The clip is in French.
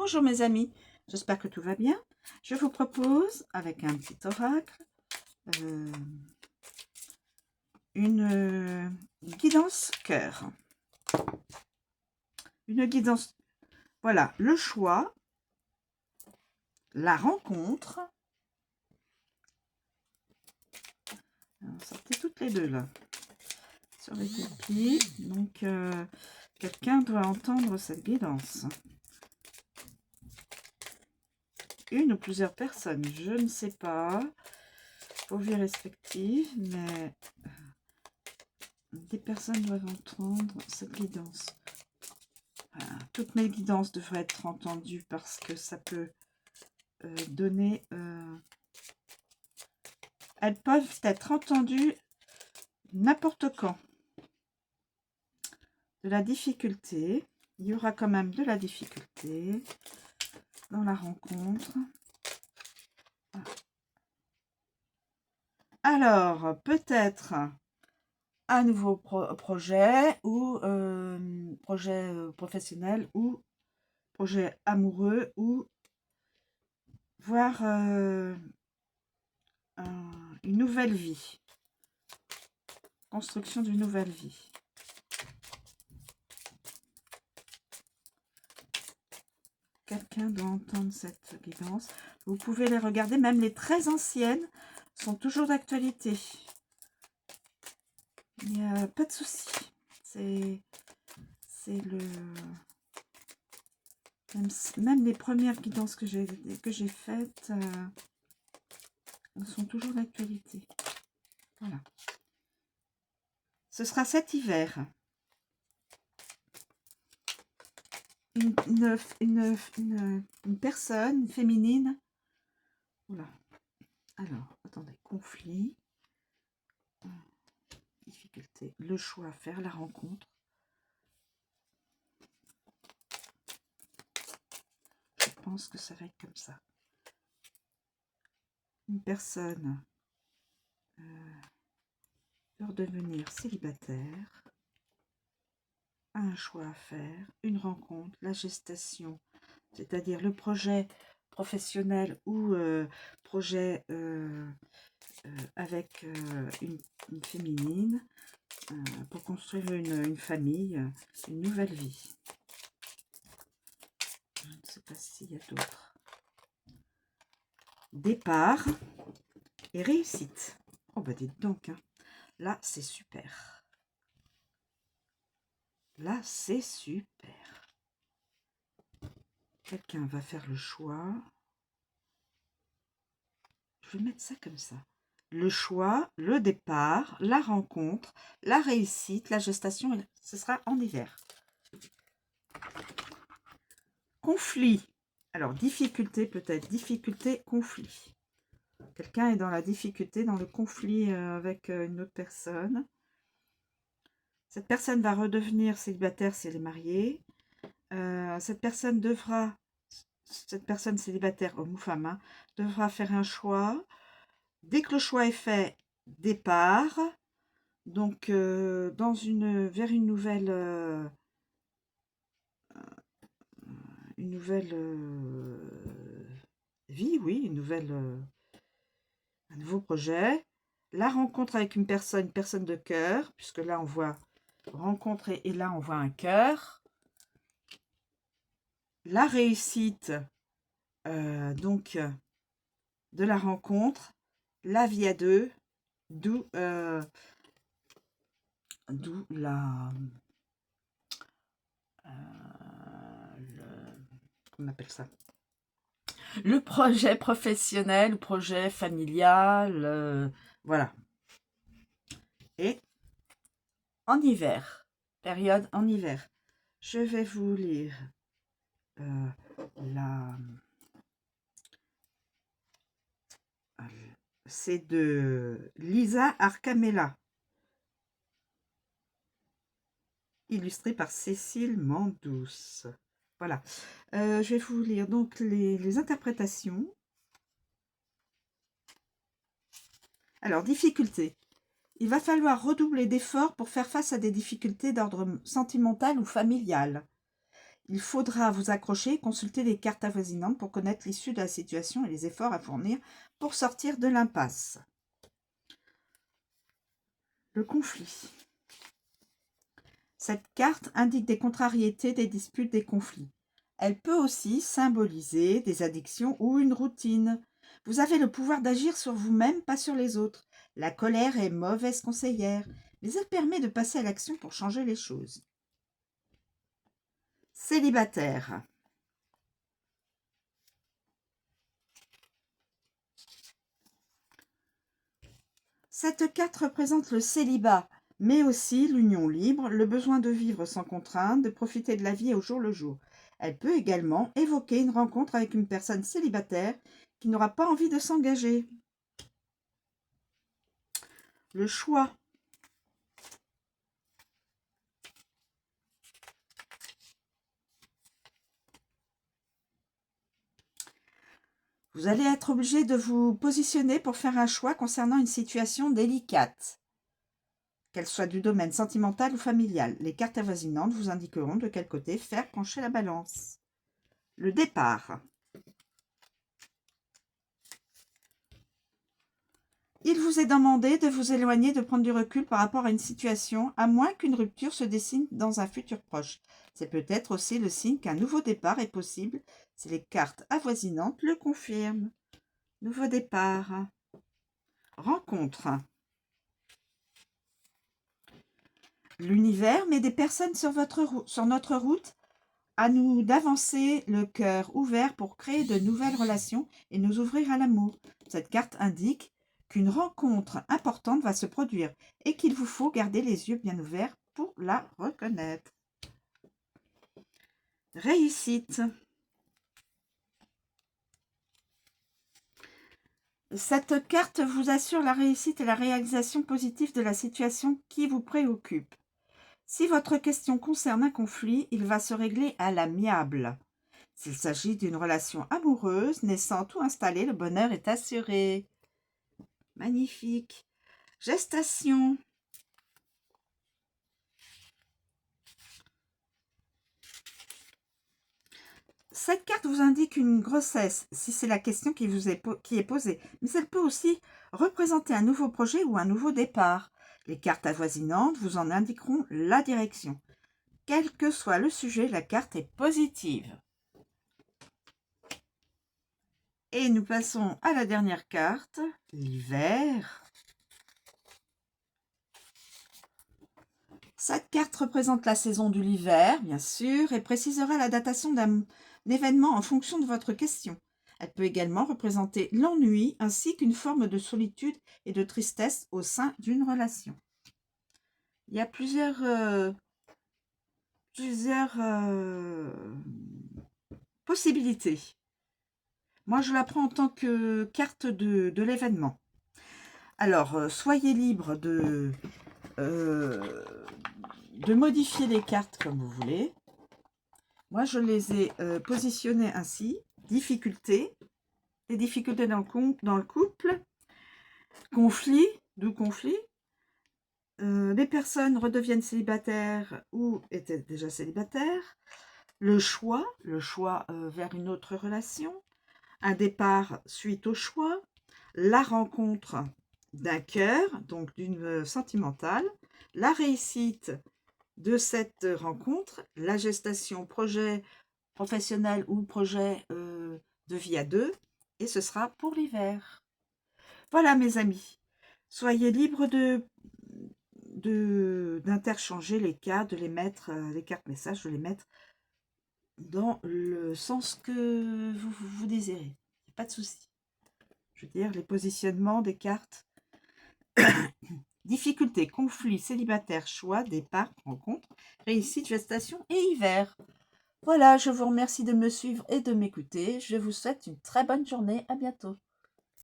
Bonjour mes amis, j'espère que tout va bien. Je vous propose, avec un petit oracle, une guidance cœur. Une guidance, voilà, le choix, la rencontre. Alors, sortez toutes les deux là, sur les tapis. Donc, quelqu'un doit entendre cette guidance. Une ou plusieurs personnes, je ne sais pas, pour vie respective, mais des personnes doivent entendre cette guidance. Voilà. Toutes mes guidances devraient être entendues parce que ça peut donner... elles peuvent être entendues n'importe quand. De la difficulté, il y aura quand même de la difficulté dans la rencontre. Alors, peut-être un nouveau projet ou projet professionnel ou projet amoureux ou voir une nouvelle vie. Construction d'une nouvelle vie. Quelqu'un doit entendre cette guidance. Vous pouvez les regarder, même les très anciennes sont toujours d'actualité. Il n'y a pas de souci. C'est le... Même les premières guidances que j'ai faites sont toujours d'actualité. Voilà. Ce sera cet hiver. Une personne féminine. Oula. Alors, attendez. Conflit. Difficulté. Le choix à faire, la rencontre. Je pense que ça va être comme ça. Une personne peut redevenir célibataire. Un choix à faire, une rencontre, la gestation, c'est-à-dire le projet professionnel ou projet avec une féminine pour construire une famille, une nouvelle vie. Je ne sais pas s'il y a d'autres. Départ et réussite. Oh bah dites donc, hein. Là c'est super. Là c'est super. Quelqu'un va faire le choix. Je vais mettre ça comme ça. Le choix, le départ, la rencontre, la réussite, la gestation, ce sera en hiver. Conflit. Alors, difficulté peut-être. Difficulté, conflit. Quelqu'un est dans la difficulté, dans le conflit avec une autre personne. Cette personne va redevenir célibataire si elle est mariée. Cette personne célibataire, homme ou femme, hein, devra faire un choix. Dès que le choix est fait, départ. Donc, vers une nouvelle vie, oui, un nouveau projet. La rencontre avec une personne de cœur, puisque là on voit rencontrer et là on voit un cœur. La réussite, donc, de la rencontre, la vie à deux, d'où la... on appelle ça le projet professionnel, le projet familial, voilà. Et en hiver, période en hiver, je vais vous lire c'est de Lisa Arcamella, illustré par Cécile Mandouce. Voilà. Je vais vous lire donc les interprétations. Alors, difficulté. Il va falloir redoubler d'efforts pour faire face à des difficultés d'ordre sentimental ou familial. Il faudra vous accrocher et consulter les cartes avoisinantes pour connaître l'issue de la situation et les efforts à fournir pour sortir de l'impasse. Le conflit. Cette carte indique des contrariétés, des disputes, des conflits. Elle peut aussi symboliser des addictions ou une routine. Vous avez le pouvoir d'agir sur vous-même, pas sur les autres. La colère est mauvaise conseillère, mais elle permet de passer à l'action pour changer les choses. Célibataire. Cette carte représente le célibat, mais aussi l'union libre, le besoin de vivre sans contrainte, de profiter de la vie au jour le jour. Elle peut également évoquer une rencontre avec une personne célibataire qui n'aura pas envie de s'engager. Le choix. Vous allez être obligé de vous positionner pour faire un choix concernant une situation délicate, qu'elle soit du domaine sentimental ou familial. Les cartes avoisinantes vous indiqueront de quel côté faire pencher la balance. Le départ. Il vous est demandé de vous éloigner, de prendre du recul par rapport à une situation, à moins qu'une rupture se dessine dans un futur proche. C'est peut-être aussi le signe qu'un nouveau départ est possible, si les cartes avoisinantes le confirment. Nouveau départ. Rencontre. L'univers met des personnes sur notre route, à nous d'avancer le cœur ouvert pour créer de nouvelles relations et nous ouvrir à l'amour. Cette carte indique qu'une rencontre importante va se produire et qu'il vous faut garder les yeux bien ouverts pour la reconnaître. Réussite. Cette carte vous assure la réussite et la réalisation positive de la situation qui vous préoccupe. Si votre question concerne un conflit, il va se régler à l'amiable. S'il s'agit d'une relation amoureuse, naissante ou installée, le bonheur est assuré. Magnifique. Gestation. Cette carte vous indique une grossesse, si c'est la question qui est posée, mais elle peut aussi représenter un nouveau projet ou un nouveau départ. Les cartes avoisinantes vous en indiqueront la direction. Quel que soit le sujet, la carte est positive. Et nous passons à la dernière carte, l'hiver. Cette carte représente la saison de l'hiver, bien sûr, et précisera la datation d'un événement en fonction de votre question. Elle peut également représenter l'ennui ainsi qu'une forme de solitude et de tristesse au sein d'une relation. Il y a plusieurs possibilités. Moi, je la prends en tant que carte de l'événement. Alors, soyez libre de modifier les cartes comme vous voulez. Moi, je les ai positionnées ainsi. Difficultés, les difficultés dans le couple, conflit, les personnes redeviennent célibataires ou étaient déjà célibataires, le choix vers une autre relation, un départ suite au choix, la rencontre d'un cœur, donc d'une sentimentale, la réussite de cette rencontre, la gestation, projet professionnel ou projet de vie à deux, et ce sera pour l'hiver. Voilà mes amis, soyez libres d'interchanger les cartes, de les mettre, les cartes messages, de les mettre dans le sens que vous désirez. Pas de souci. Je veux dire, les positionnements des cartes. Difficulté, conflit, célibataire, choix, départ, rencontre, réussite, gestation et hiver. Voilà, je vous remercie de me suivre et de m'écouter. Je vous souhaite une très bonne journée. À bientôt.